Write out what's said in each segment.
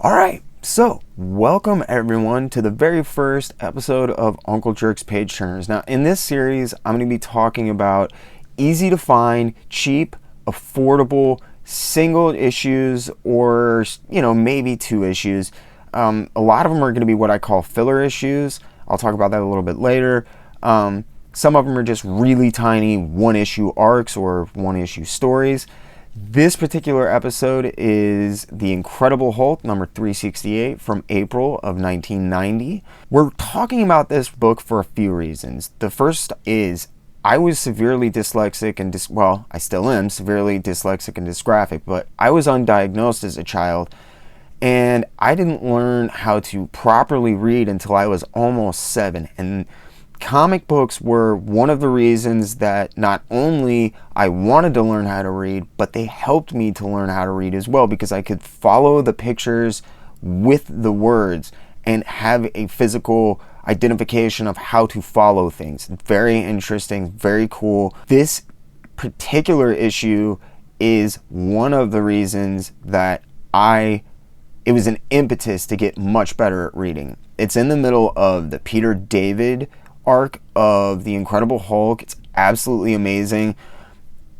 All right, so welcome everyone to the very first episode of Uncle Jerk's Page Turners. Now, in this series, I'm going to be talking about easy to find, cheap, affordable, single issues, or maybe two issues. A lot of them are going to be what I call filler issues. I'll talk about that a little bit later. Some of them are just really tiny one-issue arcs or one-issue stories. This particular episode is The Incredible Hulk, number 368 from April of 1990. We're talking about this book for a few reasons. The first is I was severely dyslexic and I still am severely dyslexic and dysgraphic, but I was undiagnosed as a child, and I didn't learn how to properly read until I was almost 7. And comic books were one of the reasons that not only I wanted to learn how to read, but they helped me to learn how to read as well, because I could follow the pictures with the words and have a physical identification of how to follow things. Very interesting, very cool. This particular issue is one of the reasons that it was an impetus to get much better at reading. It's in the middle of the Peter David arc of The Incredible Hulk. It's absolutely amazing.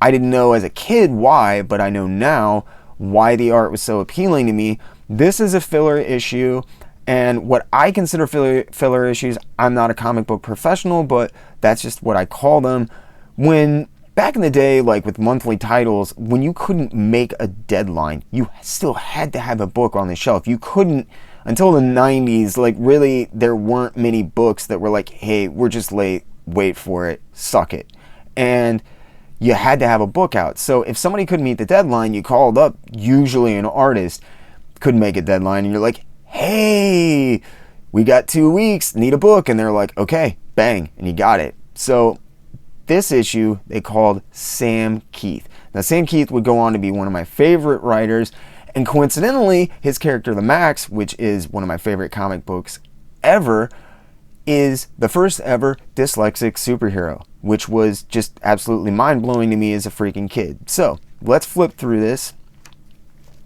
I didn't know as a kid why, but I know now why the art was so appealing to me. This is a filler issue, and what I consider filler issues, I'm not a comic book professional, but that's just what I call them. When back in the day, like with monthly titles, when you couldn't make a deadline, you still had to have a book on the shelf. You couldn't, until the 90s, really, there weren't many books that were like, hey, we're just late, wait for it, suck it. And you had to have a book out. So if somebody couldn't meet the deadline, you called up, usually an artist, couldn't make a deadline, and you're like, hey, we got 2 weeks, need a book. And they're like, okay, bang, and you got it. So this issue, they called Sam Kieth. Now, Sam Kieth would go on to be one of my favorite writers, and coincidentally, his character, the Max, which is one of my favorite comic books ever, is the first ever dyslexic superhero, which was just absolutely mind-blowing to me as a freaking kid. So, let's flip through this.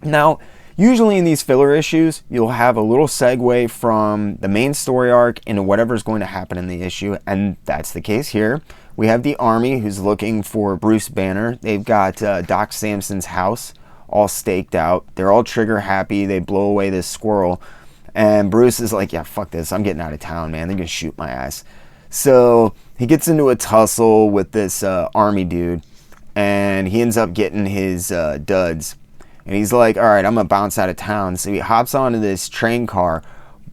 Now, usually in these filler issues, you'll have a little segue from the main story arc into whatever's going to happen in the issue, and that's the case here. We have the army who's looking for Bruce Banner. They've got Doc Samson's house all staked out. They're all trigger happy. They blow away this squirrel, and Bruce is like, yeah, fuck this, I'm getting out of town, man, they're gonna shoot my ass. So he gets into a tussle with this army dude, and he ends up getting his duds, and he's like, all right, I'm gonna bounce out of town. So he hops onto this train car,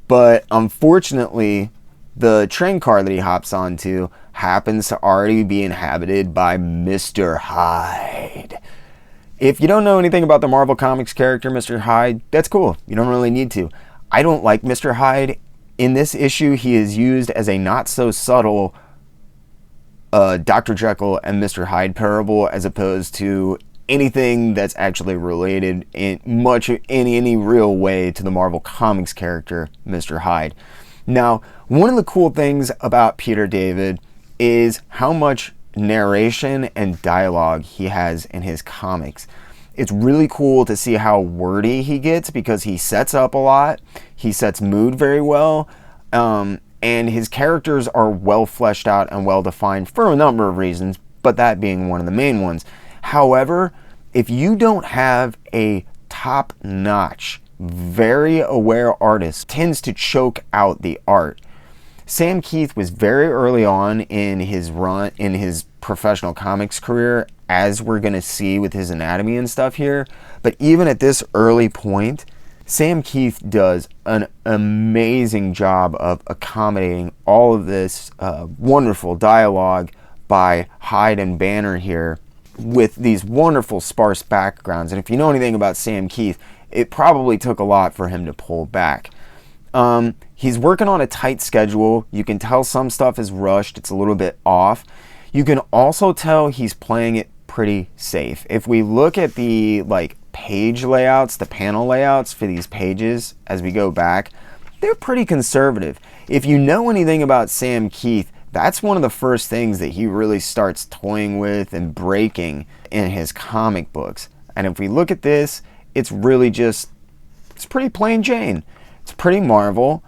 but unfortunately the train car that he hops onto happens to already be inhabited by Mr. Hyde. If you don't know anything about the Marvel Comics character Mr. Hyde, that's cool. You don't really need to. I don't like Mr. Hyde. In this issue, he is used as a not-so-subtle Dr. Jekyll and Mr. Hyde parable, as opposed to anything that's actually related in any real way to the Marvel Comics character Mr. Hyde. Now, one of the cool things about Peter David is how much narration and dialogue he has in his comics. It's really cool to see how wordy he gets, because he sets up a lot, he sets mood very well, and his characters are well fleshed out and well defined for a number of reasons, but that being one of the main ones. However, if you don't have a top-notch, very aware artist, tends to choke out the art. Sam Kieth was very early on in his professional comics career, as we're going to see with his anatomy and stuff here. But even at this early point, Sam Kieth does an amazing job of accommodating all of this wonderful dialogue by Hyde and Banner here, with these wonderful sparse backgrounds. And if you know anything about Sam Kieth, it probably took a lot for him to pull back. He's working on a tight schedule. You can tell some stuff is rushed. It's a little bit off. You can also tell he's playing it pretty safe. If we look at the page layouts, the panel layouts for these pages as we go back, they're pretty conservative. If you know anything about Sam Kieth, that's one of the first things that he really starts toying with and breaking in his comic books. And if we look at this, it's really just it's pretty plain Jane. It's pretty Marvel.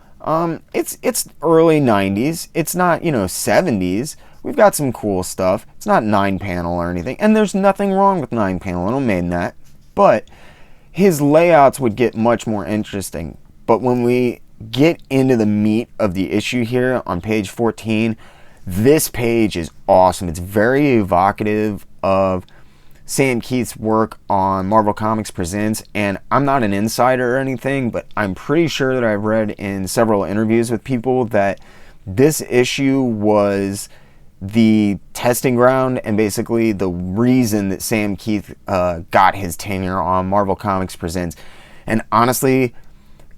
It's early 90s. It's not, 70s. We've got some cool stuff. It's not 9-panel or anything. And there's nothing wrong with 9-panel. I don't mean that. But his layouts would get much more interesting. But when we get into the meat of the issue here on page 14, this page is awesome. It's very evocative of Sam Kieth's work on Marvel Comics Presents, and I'm not an insider or anything, but I'm pretty sure that I've read in several interviews with people that this issue was the testing ground and basically the reason that Sam Kieth got his tenure on Marvel Comics Presents. And honestly,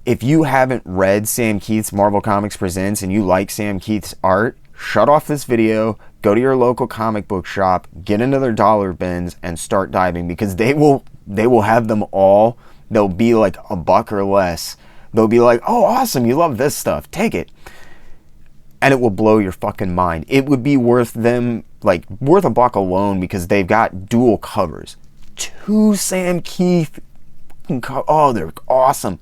if you haven't read Sam Kieth's Marvel Comics Presents and you like Sam Kieth's art, shut off this video, go to your local comic book shop, get into their dollar bins, and start diving, because they will have them all. They'll be like $1 or less. They'll be like, oh, awesome, you love this stuff, take it. And it will blow your fucking mind. It would be worth $1 alone, because they've got dual covers. 2 Sam Kieth, oh, they're awesome.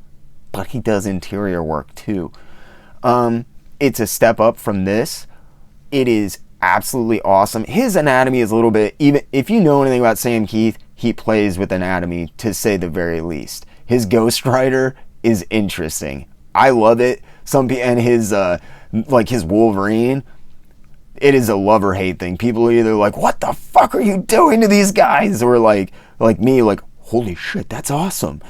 But he does interior work too. It's a step up from this. It is absolutely awesome. His anatomy is a little bit, even if you know anything about Sam Kieth, he plays with anatomy, to say the very least. His Ghost Rider is interesting. I love it. And his his Wolverine, it is a love or hate thing. People are either like, what the fuck are you doing to these guys? Or like me, like, holy shit, that's awesome.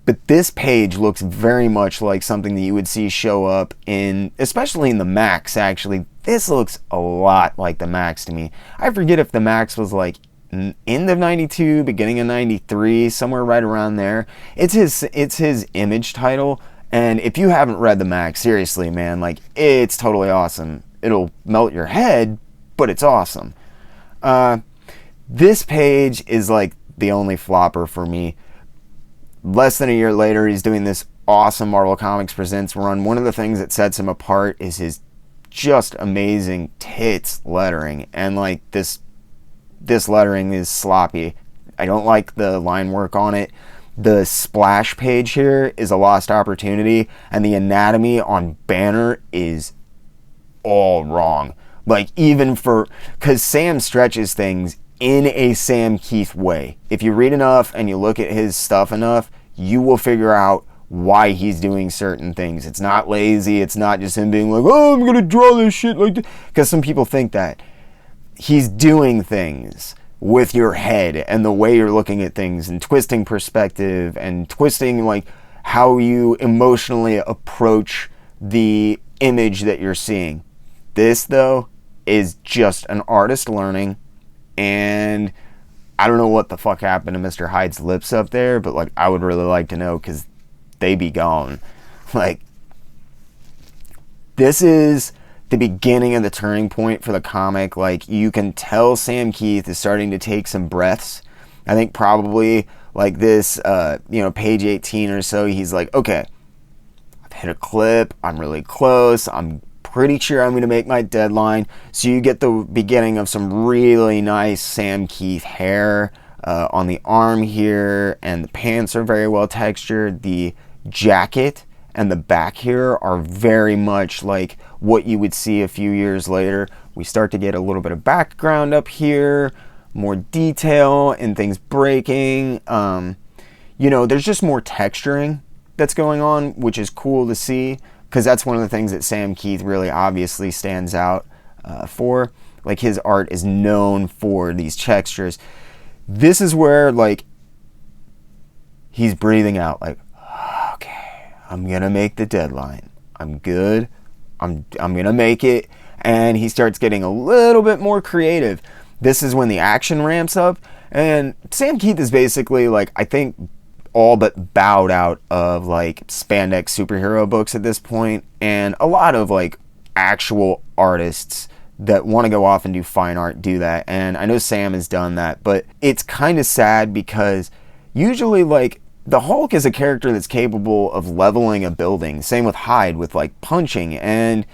But this page looks very much like something that you would see show up especially in the Max, actually. This looks a lot like the Max to me. I forget if the Max was like end of 92, beginning of 93, somewhere right around there. It's his Image title, and if you haven't read the Max, seriously, man, like, it's totally awesome. It'll melt your head, but it's awesome. This page is like the only flopper for me. Less than a year later, he's doing this awesome Marvel Comics Presents run. One of the things that sets him apart is his just amazing tits lettering. And like this lettering is sloppy. I don't like the line work on it. The splash page here is a lost opportunity, and the anatomy on Banner is all wrong. Like, even because Sam stretches things in a Sam Kieth way. If you read enough and you look at his stuff enough, you will figure out why he's doing certain things. It's not lazy. It's not just him being like, oh, I'm going to draw this shit like this. Because some people think that. He's doing things with your head and the way you're looking at things, and twisting perspective and twisting like how you emotionally approach the image that you're seeing. This, though, is just an artist learning. And I don't know what the fuck happened to Mr. Hyde's lips up there, but like, I would really like to know, because they be gone. Like, this is the beginning of the turning point for the comic. Like, you can tell Sam Kieth is starting to take some breaths. I think probably like this, page 18 or so, he's like, okay, I've hit a clip. I'm really close. I'm pretty sure I'm going to make my deadline. So you get the beginning of some really nice Sam Kieth hair on the arm here, and the pants are very well textured. The jacket and the back here are very much like what you would see a few years later. We start to get a little bit of background up here, more detail and things breaking. There's just more texturing that's going on, which is cool to see, because that's one of the things that Sam Kieth really obviously stands out for. Like, his art is known for these textures. This is where, like, he's breathing out, like, okay, I'm gonna make the deadline. I'm good. I'm gonna make it. And he starts getting a little bit more creative. This is when the action ramps up. And Sam Kieth is basically, like, I think, all but bowed out of like spandex superhero books at this point, and a lot of like actual artists that want to go off and do fine art do that, and I know Sam has done that. But it's kind of sad, because usually like the Hulk is a character that's capable of leveling a building. Same with Hyde, with like punching, and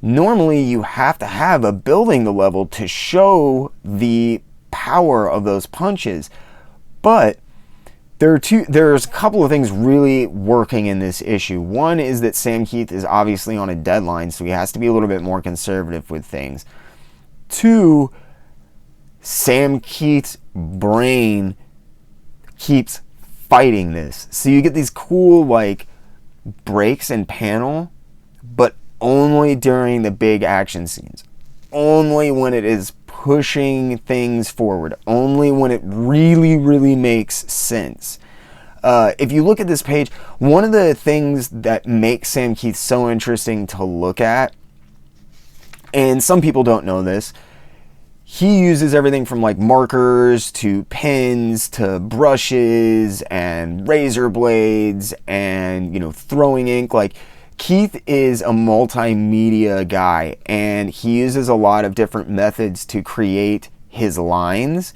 normally you have to have a building to level to show the power of those punches. But There's a couple of things really working in this issue. One is that Sam Kieth is obviously on a deadline, so he has to be a little bit more conservative with things. Two, Sam Kieth's brain keeps fighting this. So you get these cool like breaks in panel, but only during the big action scenes. Only when it is pushing things forward. Only when it really, really makes sense. If you look at this page, one of the things that makes Sam Kieth so interesting to look at, and some people don't know this, he uses everything from like markers to pens to brushes and razor blades and, you know, throwing ink. Like, Kieth is a multimedia guy, and he uses a lot of different methods to create his lines,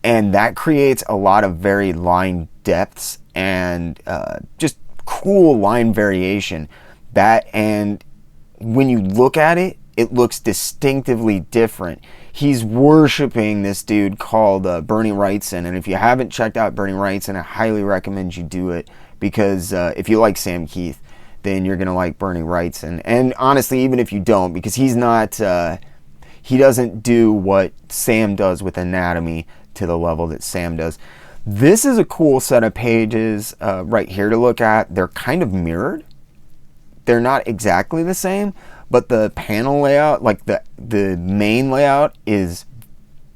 and that creates a lot of very line depths and just cool line variation. That, and when you look at it, it looks distinctively different. He's worshiping this dude called Bernie Wrightson, and if you haven't checked out Bernie Wrightson, I highly recommend you do it, because if you like Sam Kieth, then you're gonna like Bernie Wrightson. And honestly, even if you don't, because he's not, he doesn't do what Sam does with anatomy to the level that Sam does. This is a cool set of pages right here to look at. They're kind of mirrored. They're not exactly the same, but the panel layout, like the main layout, is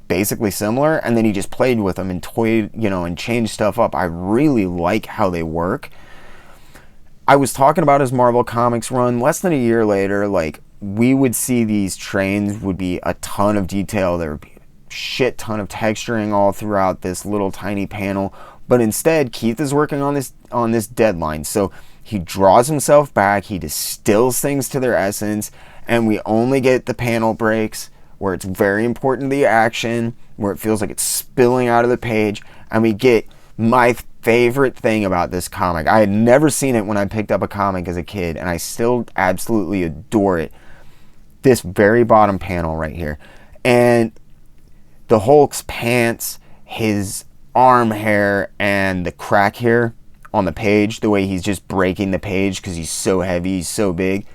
basically similar, and then he just played with them and toyed, you know, and changed stuff up. I really like how they work. I was talking about his Marvel Comics run. Less than a year later, like, we would see these trains would be a ton of detail. There would be a shit ton of texturing all throughout this little tiny panel. But instead, Kieth is working on this deadline. So he draws himself back, he distills things to their essence, and we only get the panel breaks where it's very important to the action, where it feels like it's spilling out of the page, and we get my favorite thing about this comic. I had never seen it when I picked up a comic as a kid, and I still absolutely adore it. This very bottom panel right here. And the Hulk's pants, his arm hair, and the crack here on the page, the way he's just breaking the page because he's so heavy, he's so big.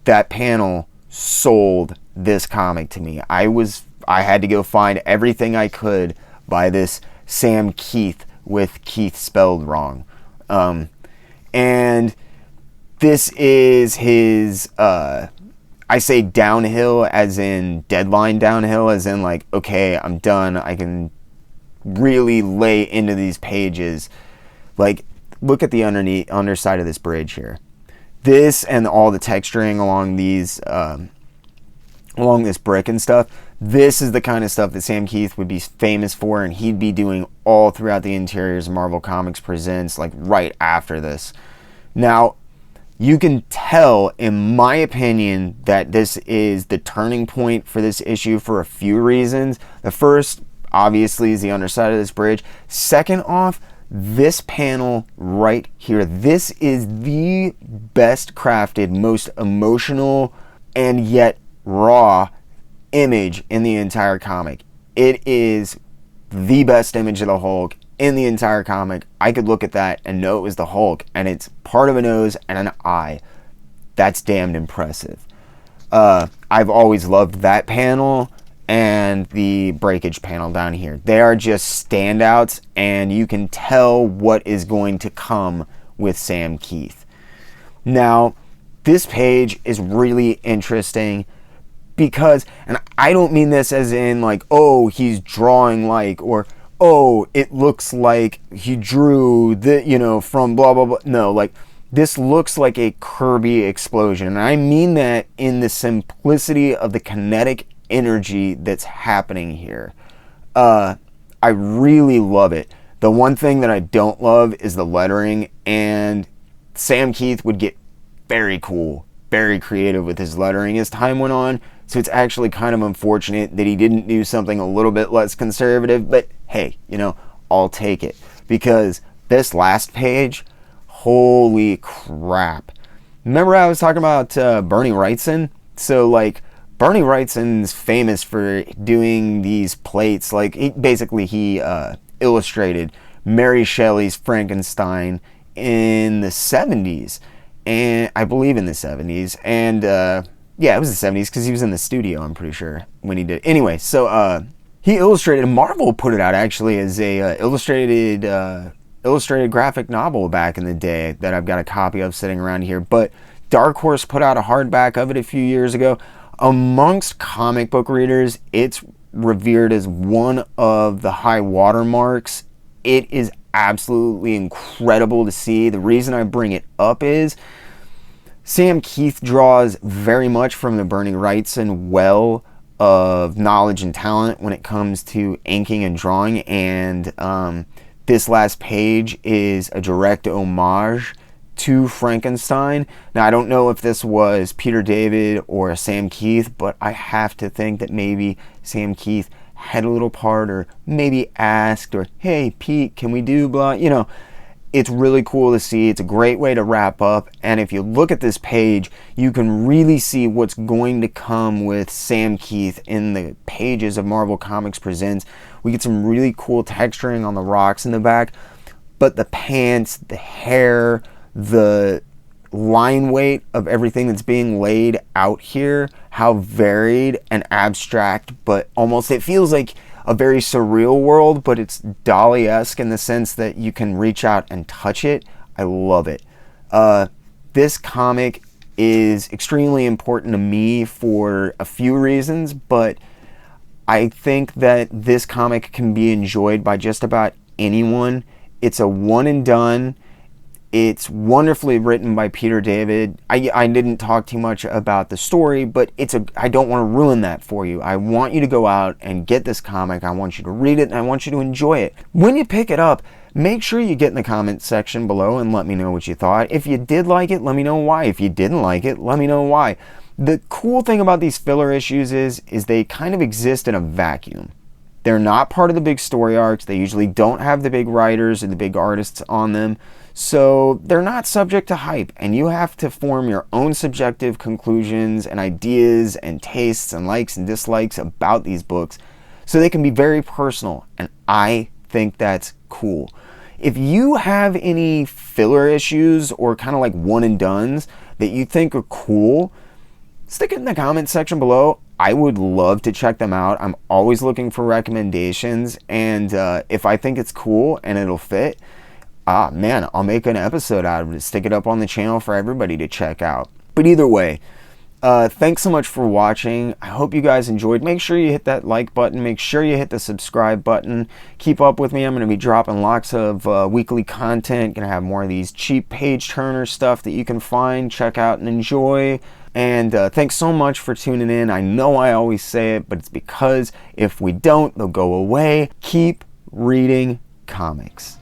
That panel sold this comic to me. I had to go find everything I could by this Sam Kieth with Kieth spelled wrong. And this is his, I say downhill as in deadline downhill, as in like, okay, I'm done. I can really lay into these pages. Like, look at the underside of this bridge here. This and all the texturing along these, along this brick and stuff. This is the kind of stuff that Sam Kieth would be famous for, and he'd be doing all throughout the interiors of Marvel Comics Presents, like right after this. Now, you can tell, in my opinion, that this is the turning point for this issue for a few reasons. The first, obviously, is the underside of this bridge. Second off, this panel right here. This is the best crafted, most emotional, and yet raw image in the entire comic. It is the best image of the Hulk in the entire comic. I could look at that and know it was the Hulk, and it's part of a nose and an eye. That's damned impressive. I've always loved that panel and the breakage panel down here. They are just standouts, and you can tell what is going to come with Sam Kieth. Now, this page is really interesting because, and I don't mean this as in like, oh, he's drawing like, or oh, it looks like he drew the, you know, from blah blah blah. No, like, this looks like a Kirby explosion, and I mean that in the simplicity of the kinetic energy that's happening here. I really love it. The one thing that I don't love is the lettering, and Sam Kieth would get very cool, very creative with his lettering as time went on. So it's actually kind of unfortunate that he didn't do something a little bit less conservative, but hey, you know, I'll take it. Because this last page, holy crap. Remember I was talking about Bernie Wrightson? So like, Bernie Wrightson's famous for doing these plates. Like, he illustrated Mary Shelley's Frankenstein in the 70s, and I believe in the 70s, and yeah, it was the 70s because he was in the studio, I'm pretty sure, when he did. Anyway, so he illustrated, Marvel put it out actually as a illustrated graphic novel back in the day that I've got a copy of sitting around here, but Dark Horse put out a hardback of it a few years ago. Amongst comic book readers, it's revered as one of the high watermarks. It is absolutely incredible to see. The reason I bring it up is Sam Kieth draws very much from the Bernie Wrightson well of knowledge and talent when it comes to inking and drawing, and this last page is a direct homage to Frankenstein. Now, I don't know if this was Peter David or Sam Kieth, but I have to think that maybe Sam Kieth had a little part, or maybe asked, or hey Pete, can we do blah, you know. It's really cool to see. It's a great way to wrap up, and if you look at this page, you can really see what's going to come with Sam Kieth in the pages of Marvel Comics Presents. We get some really cool texturing on the rocks in the back, but the pants, the hair, the line weight of everything that's being laid out here, how varied and abstract, but almost it feels like a very surreal world, but it's Dali-esque in the sense that you can reach out and touch it. I love it. This comic is extremely important to me for a few reasons, but I think that this comic can be enjoyed by just about anyone. It's a one and done. It's wonderfully written by Peter David. I didn't talk too much about the story, but I don't want to ruin that for you. I want you to go out and get this comic. I want you to read it, and I want you to enjoy it. When you pick it up, make sure you get in the comment section below and let me know what you thought. If you did like it, let me know why. If you didn't like it, let me know why. The cool thing about these filler issues is they kind of exist in a vacuum. They're not part of the big story arcs. They usually don't have the big writers or the big artists on them. So they're not subject to hype, and you have to form your own subjective conclusions and ideas and tastes and likes and dislikes about these books, so they can be very personal, and I think that's cool. If you have any filler issues or kind of like one and dones that you think are cool, stick it in the comment section below. I would love to check them out. I'm always looking for recommendations, and if I think it's cool and it'll fit, man, I'll make an episode out of it, stick it up on the channel for everybody to check out. But either way, thanks so much for watching. I hope you guys enjoyed. Make sure you hit that like button. Make sure you hit the subscribe button. Keep up with me. I'm going to be dropping lots of weekly content. Going to have more of these cheap page turner stuff that you can find, check out, and enjoy. And thanks so much for tuning in. I know I always say it, but it's because if we don't, they'll go away. Keep reading comics.